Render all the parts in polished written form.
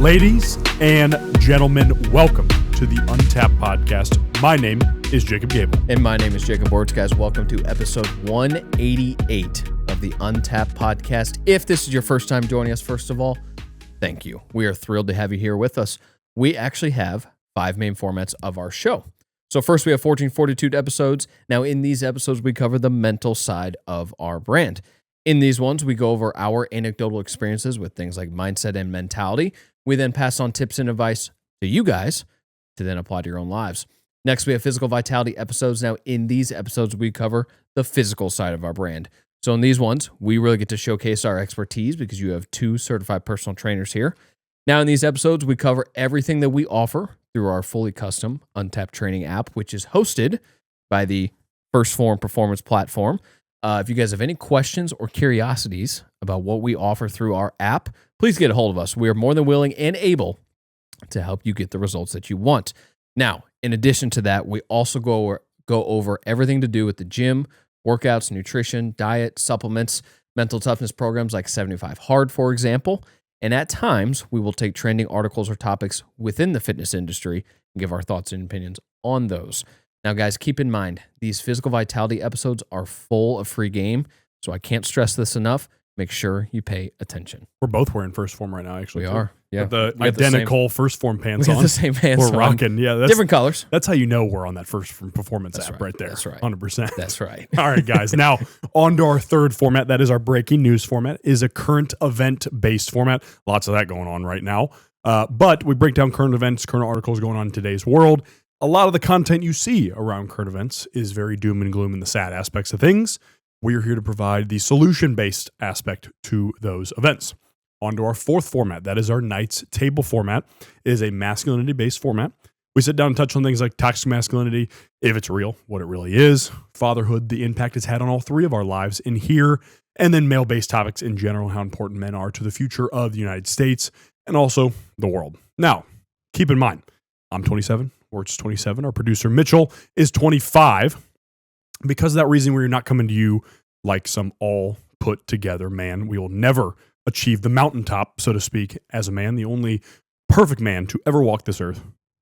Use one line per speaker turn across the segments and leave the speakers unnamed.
Ladies and gentlemen, welcome to the Untapped Podcast. My name is Jacob Gabel.
And my name is Jacob Wurtz, guys. Welcome to episode 188 of the Untapped Podcast. If this is your first time joining us, first of all, thank you. We are thrilled to have you here with us. We actually have 5 main formats of our show. So first, we have 14 Fortitude episodes. Now, in these episodes, we cover the mental side of our brand. In these ones, we go over our anecdotal experiences with things like mindset and mentality. We then pass on tips and advice to you guys to then apply to your own lives. Next, we have physical vitality episodes. Now, in these episodes, we cover the physical side of our brand. So in these ones, we really get to showcase our expertise because you have 2 certified personal trainers here. Now, in these episodes, we cover everything that we offer through our fully custom Untapped training app, which is hosted by the First Form Performance platform. If you guys have any questions or curiosities about what we offer through our app, please get a hold of us. We are more than willing and able to help you get the results that you want. Now, in addition to that, we also go over everything to do with the gym, workouts, nutrition, diet, supplements, mental toughness programs like 75 Hard, for example. And at times, we will take trending articles or topics within the fitness industry and give our thoughts and opinions on those. Now, guys, keep in mind, these physical vitality episodes are full of free game, so I can't stress this enough. Make sure you pay attention.
We're both wearing First Form right now, actually.
We are. Yeah.
The identical First Form pants on.
We got the same pants on.
We're rocking. Yeah.
Different colors.
That's how you know we're on that First Form Performance
That's
app
right.
right there.
That's right.
100%.
That's right.
All right, guys. Now, on to our third format. That is our breaking news format. Is a current event-based format. Lots of that going on right now. But we break down current events, current articles going on in today's world. A lot of the content you see around current events is very doom and gloom and the sad aspects of things. We are here to provide the solution-based aspect to those events. On to our fourth format. That is our Knights Table format. It is a masculinity-based format. We sit down and touch on things like toxic masculinity, if it's real, what it really is, fatherhood, the impact it's had on all 3 of our lives in here, and then male-based topics in general, how important men are to the future of the United States and also the world. Now, keep in mind, I'm 27. Wurtz 27. Our producer, Mitchell, is 25. Because of that reason, we're not coming to you like some all put together man. We will never achieve the mountaintop, so to speak, as a man. The only perfect man to ever walk this earth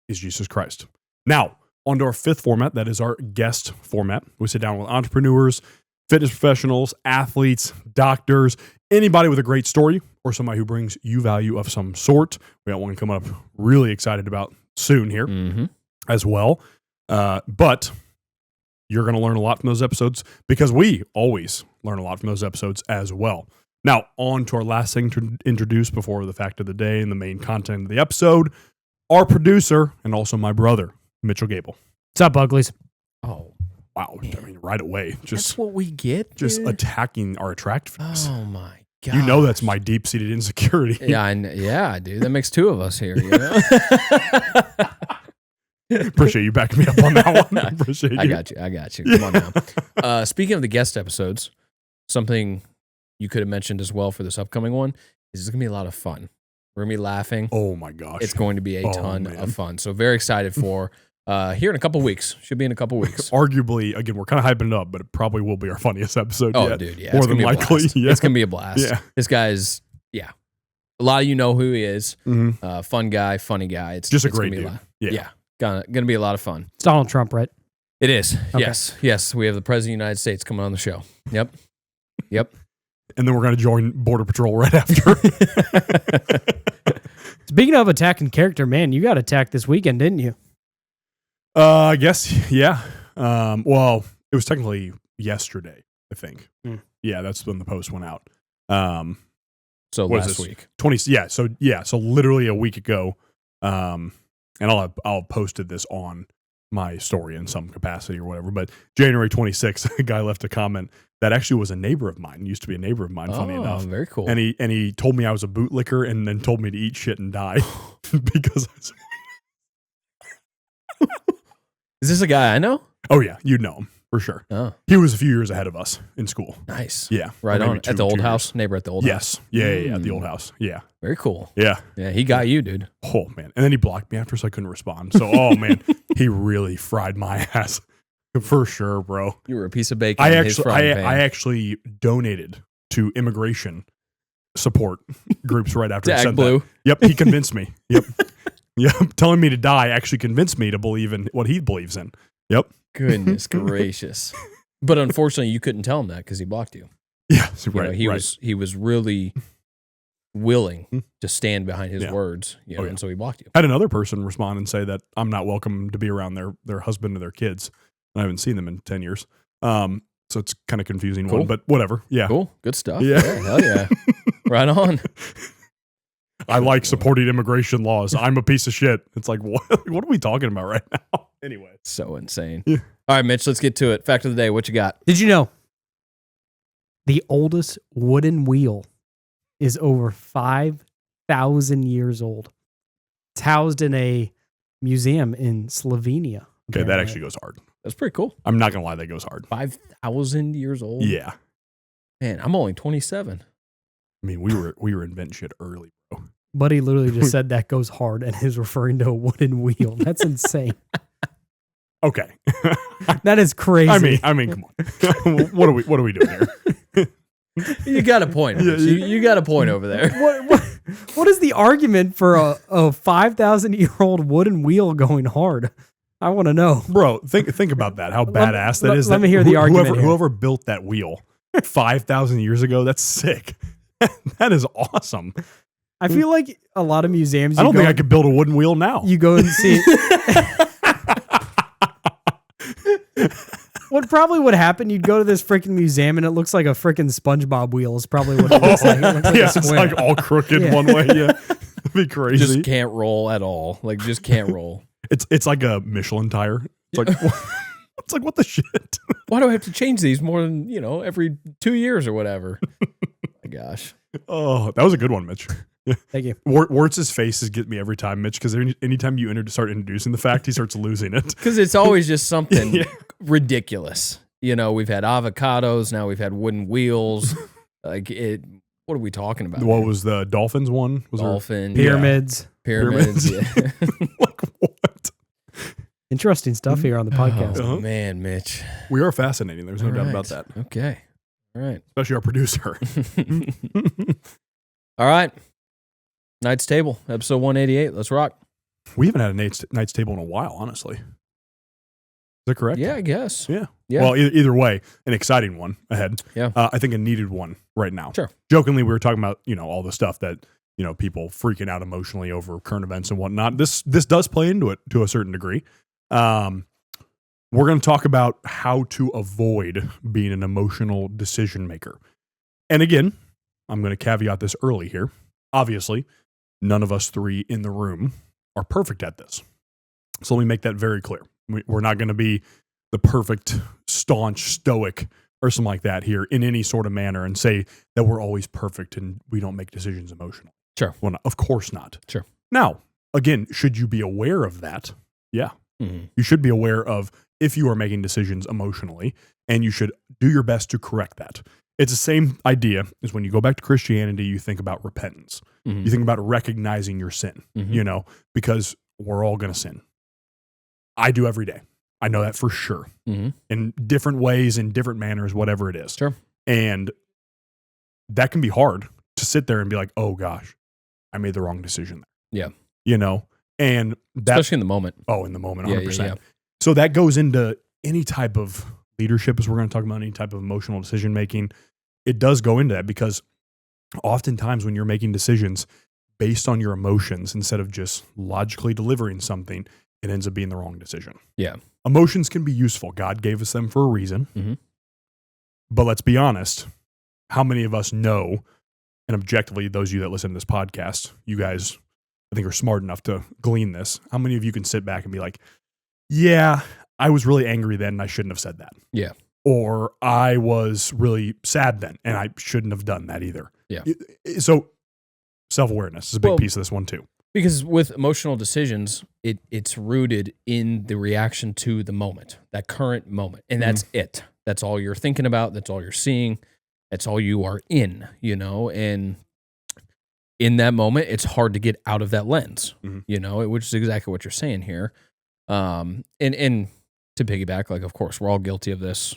is Jesus Christ. Now, on to our 5th format. That is our guest format. We sit down with entrepreneurs, fitness professionals, athletes, doctors, anybody with a great story or somebody who brings you value of some sort. We got one coming up really excited about soon here as well. But you're going to learn a lot from those episodes because we always learn a lot from those episodes as well. Now, on to our last thing to introduce before the fact of the day and the main content of the episode, our producer and also my brother, Mitchell Gabel.
What's up, uglies?
Oh, wow. Man. I mean, right away.
That's what we get,
Just
dude.
attacking our attraptiveness.
Oh, my God.
You know that's my deep-seated insecurity.
Yeah, dude. That makes 2 of us here, you know?
Appreciate you backing me up on that one. Appreciate you.
I got you. Come on now. Speaking of the guest episodes, something you could have mentioned as well for this upcoming one is it's going to be a lot of fun. We're going to be laughing.
Oh, my gosh.
It's going to be a ton of fun. So very excited for here in a couple weeks. Should be in a couple weeks.
Arguably, again, we're kind of hyping it up, but it probably will be our funniest episode yet.
Oh, dude, yeah.
More than likely. Yeah.
It's going to be a blast.
Yeah.
This guy's, a lot of you know who he is.
Mm-hmm.
Fun guy, funny guy. It's
just a
it's
great
gonna be
dude. Yeah.
Gonna be a lot of fun.
It's Donald Trump, right?
It is.
Okay.
Yes. We have the President of the United States coming on the show. Yep.
And then we're going to join Border Patrol right after.
Speaking of attacking character, man, you got attacked this weekend, didn't you?
I guess, yeah. Well, it was technically yesterday, I think. Yeah, that's when the post went out.
So
what
last
is this?
week.
20. Yeah. So literally a week ago. And I'll posted this on my story in some capacity or whatever. But January 26th, a guy left a comment that actually was a neighbor of mine. Used to be a neighbor of mine. Funny enough.
Very cool.
And he told me I was a bootlicker and then told me to eat shit and die because.
Is this a guy I know?
Oh yeah, you know him. For sure.
Oh,
He was a few years ahead of us in school.
nice.
Yeah.
Right
Or maybe
on. At the old
2
house?
years.
Neighbor at the old house?
Yes. Yeah, at the old house. Yeah.
Very cool.
Yeah.
Yeah, he got you, dude.
Oh, man. And then he blocked me after, so I couldn't respond. So, oh, man, he really fried my ass. For sure, bro.
You were a piece of bacon
I
in his frying pan.
actually donated to immigration support groups right after he
Dag
said
blue.
that. Yep, he convinced me. Yep. Yep, telling me to die actually convinced me to believe in what he believes in. Yep.
Goodness gracious. But unfortunately, you couldn't tell him that because he blocked you.
Yeah,
You know, he was really willing to stand behind his
Yeah.
words, you know,
Oh, yeah.
and so he blocked you.
Had another person respond and say that I'm not welcome to be around their husband and their kids. I haven't seen them in 10 years. So it's kind of confusing
Cool.
one, but whatever. Yeah.
Cool. Good stuff.
Yeah.
Hell yeah. Right on.
I like supporting immigration laws. I'm a piece of shit. It's like, what are we talking about right now? Anyway.
So insane.
Yeah.
All right, Mitch, let's get to it. Fact of the day. What you got?
Did you know the oldest wooden wheel is over 5,000 years old? It's housed in a museum in Slovenia.
Okay, that actually goes hard.
That's pretty cool.
I'm not going to lie, that goes hard.
5,000 years old?
Yeah.
Man, I'm only 27.
I mean, we were inventing shit early, bro.
Buddy literally just said that goes hard and is referring to a wooden wheel. That's insane.
Okay.
That is crazy.
I mean, come on. What are we doing here?
You got a point.
Yeah,
Mitch. You got a point over there.
What is the argument for a 5,000-year-old wooden wheel going hard? I want to know.
Bro, think about that. How badass that is.
Let me hear the argument here.
Whoever built that wheel 5,000 years ago, that's sick. That is awesome.
I feel like a lot of museums.
I don't think I could build a wooden wheel now.
You go and see. What probably would happen? You'd go to this freaking museum and it looks like a freaking SpongeBob wheel. Is probably what it looks like. It looks like a
Yeah, it's
square.
like all crooked
Yeah.
one way. Yeah, it'd be crazy.
Just can't roll at all. Like, just can't roll.
It's like a Michelin tire. It's like it's like what the shit.
Why do I have to change these more than, every 2 years or whatever? My gosh.
Oh, that was a good one, Mitch.
Thank you.
Wurtz's faces get me every time, Mitch, because anytime you start introducing the fact, he starts losing it.
Because it's always just something
Yeah.
ridiculous. We've had avocados. Now we've had wooden wheels. What are we talking about?
What
here?
was the Dolphins one? Was there-
Dolphin.
Pyramids.
Pyramids. Yeah.
like what?
Interesting stuff here on the podcast.
Oh, man, Mitch.
We are fascinating. There's no
All
doubt
right.
about that.
Okay. All right.
Especially our producer.
All right. Knight's Table, episode 188. Let's rock.
We haven't had a Knight's Table in a while, honestly. Is that correct?
Yeah, I guess.
Yeah.
Yeah.
Well, either way, an exciting one ahead.
Yeah.
I think a needed one right now.
Sure.
Jokingly, we were talking about, all the stuff that, people freaking out emotionally over current events and whatnot. This does play into it to a certain degree. We're going to talk about how to avoid being an emotional decision maker. And again, I'm going to caveat this early here. Obviously, none of us three in the room are perfect at this. So let me make that very clear. We're not going to be the perfect, staunch, stoic person like that here in any sort of manner and say that we're always perfect and we don't make decisions emotionally.
Sure.
Well, of course not.
Sure.
Now, again, should you be aware of that? Yeah.
Mm-hmm.
You should be aware of if you are making decisions emotionally, and you should do your best to correct that. It's the same idea as when you go back to Christianity, you think about repentance.
Mm-hmm.
You think about recognizing your sin,
Mhm.
Because we're all going to sin. I do every day. I know that for sure.
Mhm.
In different ways, in different manners, whatever it is.
Sure.
And that can be hard to sit there and be like, oh gosh, I made the wrong decision.
Yeah.
And that,
Especially in the moment.
in the moment,
Yeah,
100%.
yeah.
So that goes into any type of leadership, as we're going to talk about, any type of emotional decision making. It does go into that because oftentimes when you're making decisions based on your emotions instead of just logically delivering something, it ends up being the wrong decision.
Yeah.
Emotions can be useful. God gave us them for a reason.
Mhm.
But let's be honest, how many of us know, and objectively, those of you that listen to this podcast, you guys, I think, are smart enough to glean this. How many of you can sit back and be like, yeah, I was really angry then and I shouldn't have said that.
Yeah.
Or I was really sad then and I shouldn't have done that either.
Yeah.
So self-awareness is a big
Well,
piece of this one too.
Because with emotional decisions, it's rooted in the reaction to the moment, that current moment. And that's it. That's all you're thinking about. That's all you're seeing. That's all you are in, and in that moment, it's hard to get out of that lens, which is exactly what you're saying here. And to piggyback, like, of course, we're all guilty of this.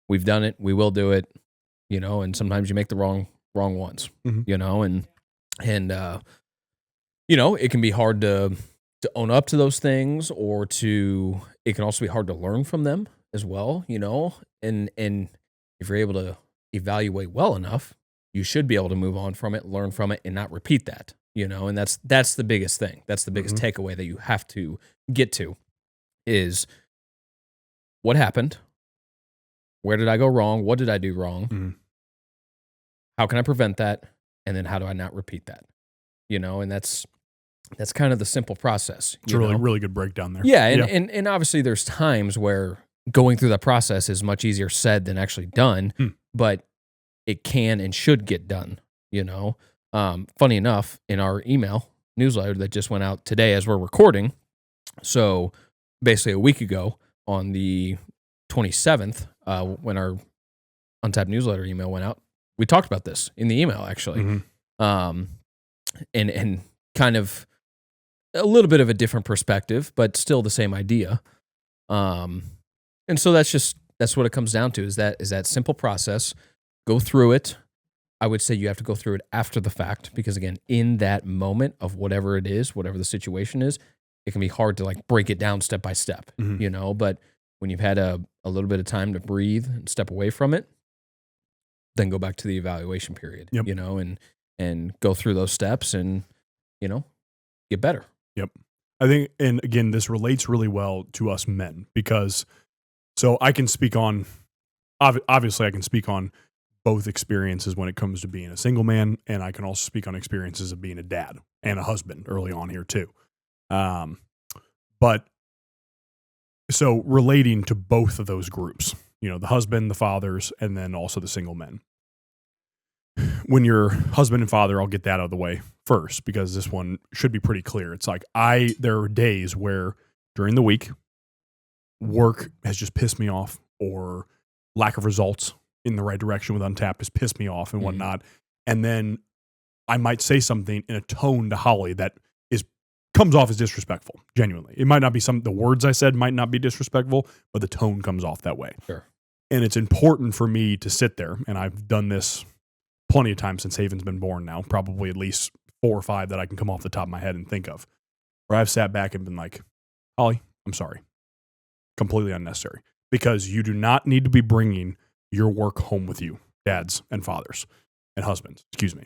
We've done it. We will do it, and sometimes you make the wrong wrong ones,
Mhm.
you know, and you know, it can be hard to own up to those things, or it can also be hard to learn from them as well, you know, and if you're able to evaluate well enough, you should be able to move on from it, learn from it, and not repeat that, you know, and that's the biggest thing. That's the biggest takeaway that you have to get to is what happened? Where did I go wrong? What did I do wrong?
Mhm.
How can I prevent that? And then how do I not repeat that? You know, and that's kind of the simple process.
It's a really good breakdown there.
Yeah, and obviously there's times where going through that process is much easier said than actually done, but it can and should get done, you know. Funny enough, in our email newsletter that just went out today as we're recording, so basically a week ago on the 27th, when our Untapped newsletter email went out, we talked about this in the email actually. And kind of a little bit of a different perspective, but still the same idea. And so that's what it comes down to is that simple process. Go through it. I would say you have to go through it after the fact, because again, in that moment of whatever it is, whatever the situation is, it can be hard to like break it down step by step, you know, but when you've had a little bit of time to breathe and step away from it, then go back to the evaluation period, you know, and go through those steps and, you know, get better.
Yep. I think, and again, this relates really well to us men, because so I can speak on, obviously I can speak on both experiences when it comes to being a single man, and I can also speak on experiences of being a dad and a husband early on here too. But so relating to both of those groups, you know, the husband, the fathers, and then also the single men. When you're husband and father, I'll get that out of the way first, because this one should be pretty clear. It's like there are days where during the week, work has just pissed me off, or lack of results in the right direction with Untapped has pissed me off and whatnot. And then I might say something in a tone to Holly that comes off as disrespectful, genuinely. It might not be the words I said might not be disrespectful, but the tone comes off that way.
Sure.
And it's important for me to sit there, and I've done this plenty of times since Haven's been born now, probably at least 4 or 5 that I can come off the top of my head and think of, where I've sat back and been like, Holly, I'm sorry. Completely unnecessary. Because you do not need to be bringing your work home with you, dads and fathers and husbands, excuse me.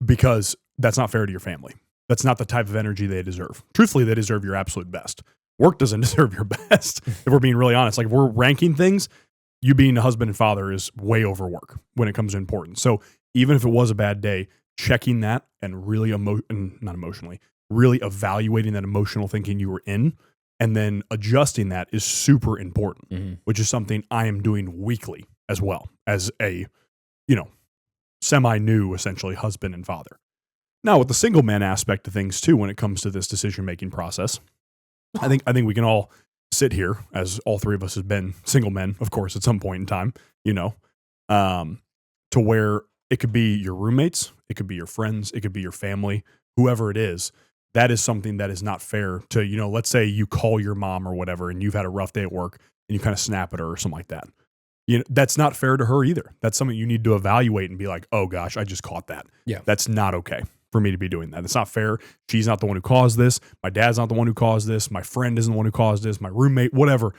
Because that's not fair to your family. That's not the type of energy they deserve. Truthfully, they deserve your absolute best. Work doesn't deserve your best, if we're being really honest. Like, if we're ranking things, you being a husband and father is way over work when it comes to importance. So even if it was a bad day, checking that and really really evaluating that emotional thinking you were in, and then adjusting that is super important, which is something I am doing weekly as well, as a, you know, semi-new, essentially, husband and father. Now, with the single man aspect of things too, when it comes to this decision-making process, I think we can all sit here, as all 3 of us have been single men, of course, at some point in time, you know, to where it could be your roommates, it could be your friends, it could be your family, whoever it is. That is something that is not fair to, you know, let's say you call your mom or whatever, and you've had a rough day at work, and you kind of snap at her or something like that. You know, that's not fair to her either. That's something you need to evaluate and be like, oh gosh, I just caught that.
Yeah.
That's not okay for me to be doing that. It's not fair. She's not the one who caused this. My dad's not the one who caused this. My friend isn't the one who caused this. My roommate, whatever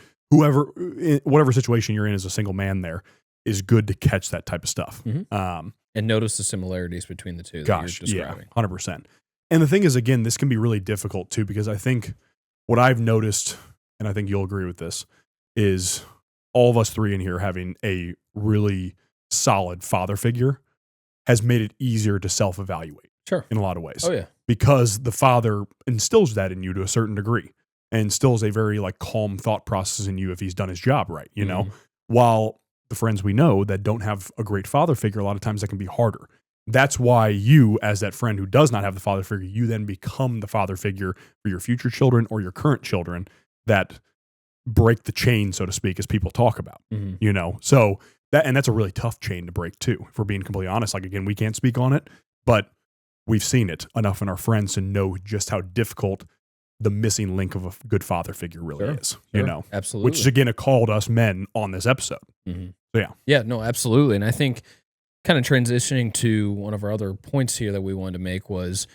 situation you're in as a single man, there is good to catch that type of stuff.
And notice the similarities between the two.
Gosh,
that you're describing.
Yeah, 100%. And the thing is, again, this can be really difficult too, because I think what I've noticed, and I think you'll agree with this, is all of us 3 in here having a really solid father figure has made it easier to self-evaluate.
Sure.
In a lot of ways.
Oh, yeah.
Because the father instills that in you to a certain degree, and instills a very like calm thought process in you if he's done his job right, you know? While the friends we know that don't have a great father figure, a lot of times that can be harder. That's why you, as that friend who does not have the father figure, you then become the father figure for your future children or your current children that break the chain, so to speak, as people talk about, you know? So that's a really tough chain to break too, if we're being completely honest. Like, again, we can't speak on it, but we've seen it enough in our friends to know just how difficult the missing link of a good father figure really is, you know?
Absolutely.
Which is, again, a call to us men on this episode. So, yeah.
Yeah, no, absolutely. And I think kind of transitioning to one of our other points here that we wanted to make was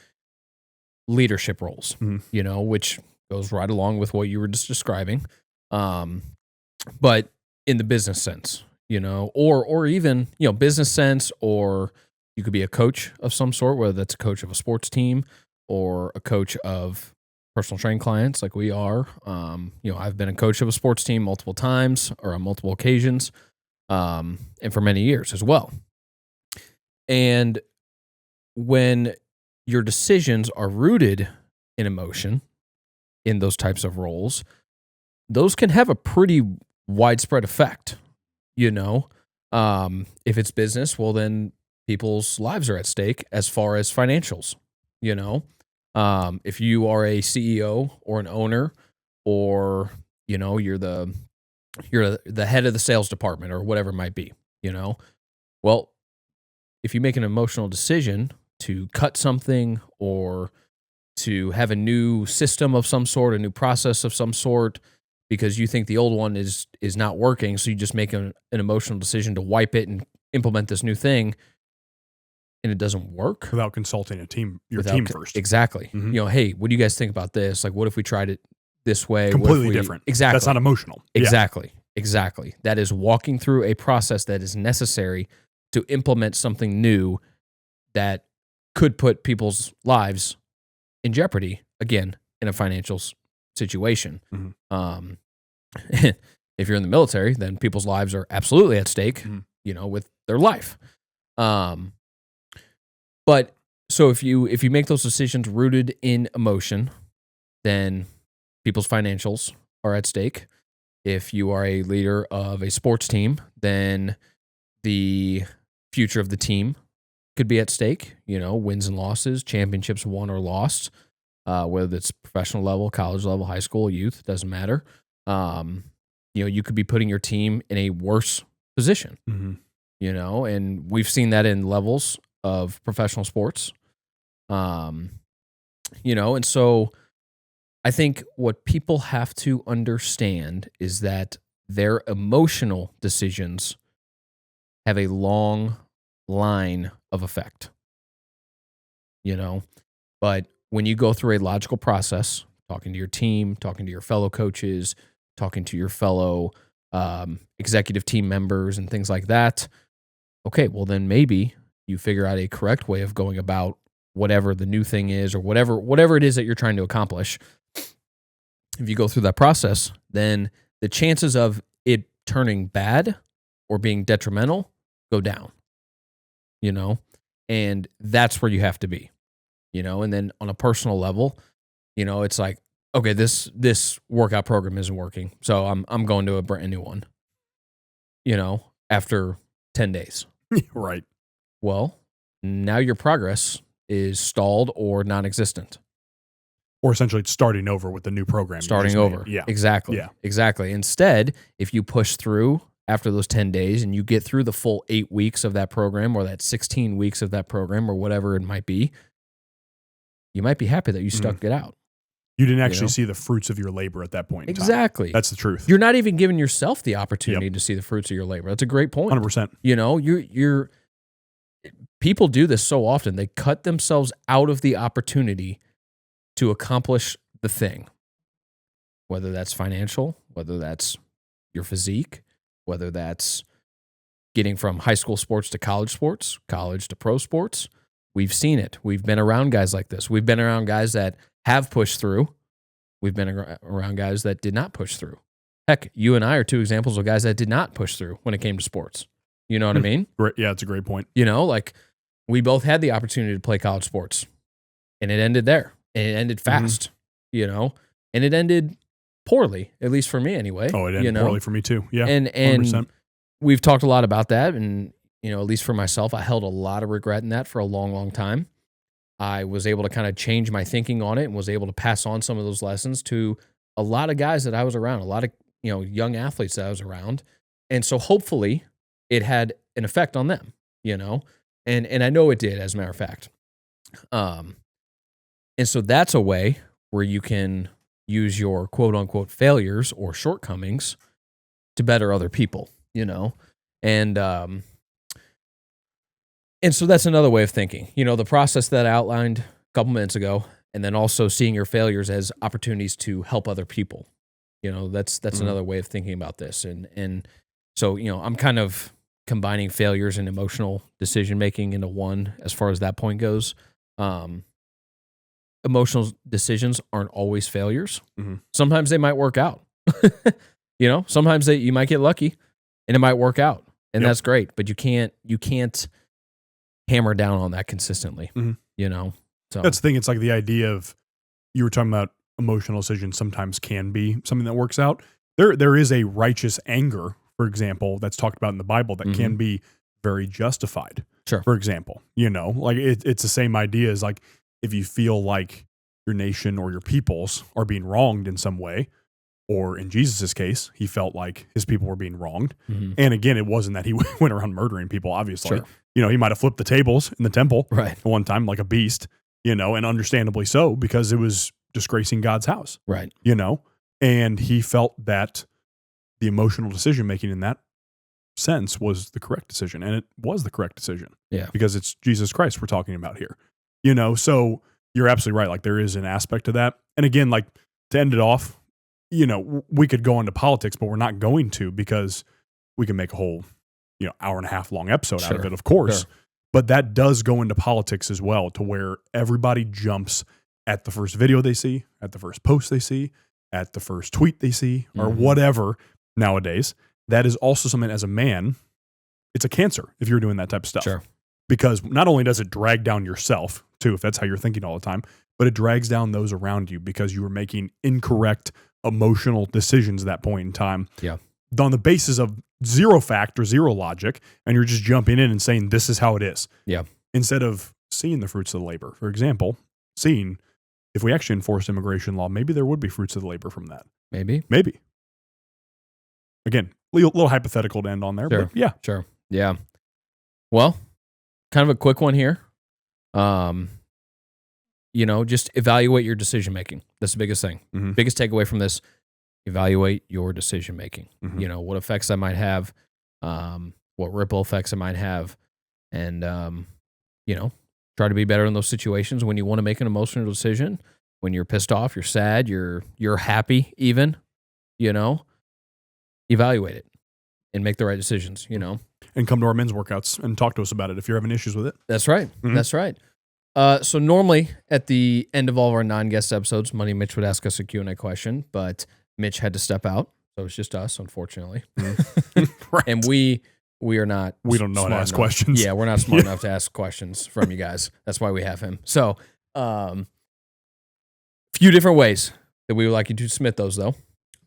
leadership roles, which goes right along with what you were just describing. But in the business sense, or even, business sense, or you could be a coach of some sort, whether that's a coach of a sports team or a coach of personal training clients like we are. I've been a coach of a sports team multiple times or on multiple occasions, and for many years as well. And when your decisions are rooted in emotion in those types of roles, those can have a pretty widespread effect. If it's business, well, then people's lives are at stake as far as financials. If you are a CEO or an owner, or you're the head of the sales department or whatever it might be, well, if you make an emotional decision to cut something or to have a new system of some sort, a new process of some sort, because you think the old one is not working, so you just make an emotional decision to wipe it and implement this new thing, and it doesn't work
without consulting your team first.
Exactly. Hey, what do you guys think about this? Like, what if we tried it this way?
Completely different.
Exactly.
That's not emotional.
Exactly. Yeah. Exactly. That is walking through a process that is necessary to implement something new that could put people's lives in jeopardy, again, in a financial situation. If you're in the military, then people's lives are absolutely at stake, with their life. But so if you make those decisions rooted in emotion, then people's financials are at stake. If you are a leader of a sports team, then the future of the team could be at stake. Wins and losses, championships won or lost, whether it's professional level, college level, high school, youth, doesn't matter. You could be putting your team in a worse position, and we've seen that in levels of professional sports. And so I think what people have to understand is that their emotional decisions have a long line of effect, but when you go through a logical process, talking to your team, talking to your fellow coaches, talking to your fellow executive team members and things like that, okay, well then maybe you figure out a correct way of going about whatever the new thing is or whatever it is that you're trying to accomplish. If you go through that process, then the chances of it turning bad or being detrimental go down, and that's where you have to be, and then on a personal level, it's like, okay, this workout program isn't working, so I'm going to a brand new one, after 10 days.
Right.
Well, now your progress is stalled or non-existent.
Or essentially it's starting over with the new program.
Starting over.
Yeah.
Exactly.
Yeah.
Exactly. Instead, if you push through after those 10 days and you get through the full 8 weeks of that program or that 16 weeks of that program or whatever it might be, you might be happy that you stuck it out.
You didn't actually see the fruits of your labor at that point in time.
Exactly.
That's the truth.
You're not even giving yourself the opportunity to see the fruits of your labor. That's a great point.
100%.
You're people do this so often. They cut themselves out of the opportunity to accomplish the thing, whether that's financial, whether that's your physique, whether that's getting from high school sports to college sports, college to pro sports. We've seen it. We've been around guys like this. We've been around guys that have pushed through. We've been around guys that did not push through. Heck, you and I are two examples of guys that did not push through when it came to sports. You know what I mean?
Yeah, it's a great point.
Like we both had the opportunity to play college sports, and it ended there. And it ended fast, and it ended poorly, at least for me anyway.
Oh, it ended poorly for me too. Yeah.
And
100%.
We've talked a lot about that. And, at least for myself, I held a lot of regret in that for a long, long time. I was able to kind of change my thinking on it and was able to pass on some of those lessons to a lot of guys that I was around, a lot of, young athletes that I was around. And so hopefully it had an effect on them, and I know it did, as a matter of fact. And so that's a way where you can use your quote unquote failures or shortcomings to better other people, And And so that's another way of thinking. The process that I outlined a couple minutes ago, and then also seeing your failures as opportunities to help other people. That's another way of thinking about this. And so, I'm kind of combining failures and emotional decision making into one as far as that point goes. Emotional decisions aren't always failures.
Mm-hmm.
Sometimes they might work out. Sometimes you might get lucky and it might work out. And that's great, but you can't hammer down on that consistently.
Mm-hmm.
So
that's the thing. It's like the idea of, you were talking about emotional decisions sometimes can be something that works out. There is a righteous anger, for example, that's talked about in the Bible that can be very justified.
Sure.
For example, like it's the same idea as like, if you feel like your nation or your peoples are being wronged in some way, or in Jesus's case, he felt like his people were being wronged.
Mm-hmm.
And again, it wasn't that he went around murdering people, obviously.
Sure.
He might have flipped the tables in the temple
right.
one time like a beast, and understandably so, because it was disgracing God's house.
Right.
And he felt that the emotional decision making in that sense was the correct decision. And it was the correct decision.
Yeah.
Because it's Jesus Christ we're talking about here. So you're absolutely right. Like, there is an aspect to that. And again, like, to end it off, we could go into politics, but we're not going to, because we can make a whole, hour and a half long episode out of it, of course.
Sure.
But that does go into politics as well, to where everybody jumps at the first video they see, at the first post they see, at the first tweet they see, or whatever nowadays. That is also something, as a man, it's a cancer if you're doing that type of stuff.
Sure.
Because not only does it drag down yourself, too, if that's how you're thinking all the time, but it drags down those around you, because you were making incorrect emotional decisions at that point in time.
Yeah.
On the basis of zero fact or zero logic, and you're just jumping in and saying, this is how it is.
Yeah. Instead
of seeing the fruits of the labor. For example, seeing if we actually enforced immigration law, maybe there would be fruits of the labor from that.
Maybe.
Again, a little hypothetical to end on there, but yeah.
Sure. Yeah. Well, kind of a quick one here. Just evaluate your decision making. That's the biggest thing.
Mm-hmm.
Biggest takeaway from this: evaluate your decision making.
Mm-hmm.
What effects that might have, what ripple effects it might have, and try to be better in those situations when you want to make an emotional decision. When you're pissed off, you're sad, you're happy, even. Evaluate it and make the right decisions.
And come to our men's workouts and talk to us about it if you're having issues with it.
That's right.
Mm-hmm.
That's right. So normally at the end of all of our non-guest episodes, Money Mitch would ask us a Q&A question, but Mitch had to step out. So it's just us, unfortunately.
Right.
And we are not.
We don't know how to ask
enough.
questions.
Yeah, we're not smart enough to ask questions from you guys. That's why we have him. So few different ways that we would like you to submit those, though.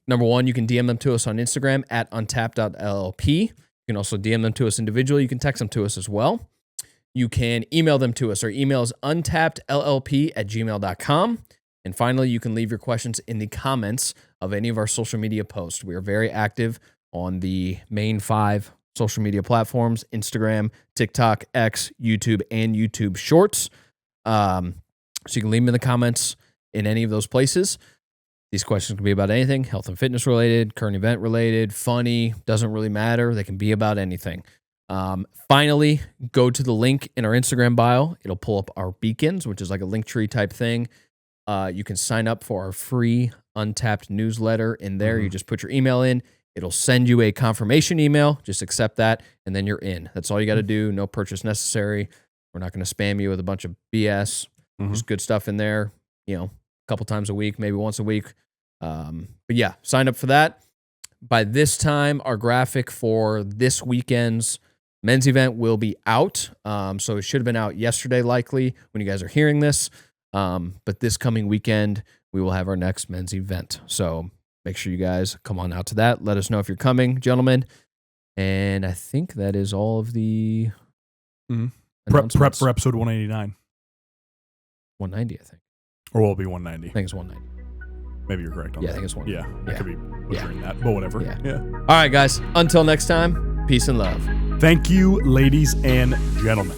Number one, you can DM them to us on Instagram at untapped.llp. You can also DM them to us individually. You can text them to us as well. You can email them to us. Our email is untappedllp@gmail.com. And finally, you can leave your questions in the comments of any of our social media posts. We are very active on the main 5 social media platforms: Instagram, TikTok, X, YouTube, and YouTube Shorts. So you can leave them in the comments in any of those places. These questions can be about anything: health and fitness related, current event related, funny, doesn't really matter. They can be about anything. Finally, go to the link in our Instagram bio. It'll pull up our beacons, which is like a Linktree type thing. You can sign up for our free Untapped newsletter in there.
Mm-hmm.
You just put your email in. It'll send you a confirmation email. Just accept that, and then you're in. That's all you got to do. No purchase necessary. We're not going to spam you with a bunch of BS.
Mm-hmm.
There's good stuff in there, a couple times a week, maybe once a week. But yeah, sign up for that. By this time, our graphic for this weekend's men's event will be out. So it should have been out yesterday, likely, when you guys are hearing this. But this coming weekend, we will have our next men's event. So make sure you guys come on out to that. Let us know if you're coming, gentlemen. And I think that is all of the
prep for episode 189.
190, I think.
Or will it be 190?
I think it's 190.
Maybe you're correct on
Yeah,
that.
I think it's 190.
Yeah, I could be butchering that, but whatever.
Yeah. All right, guys. Until next time, peace and love.
Thank you, ladies and gentlemen.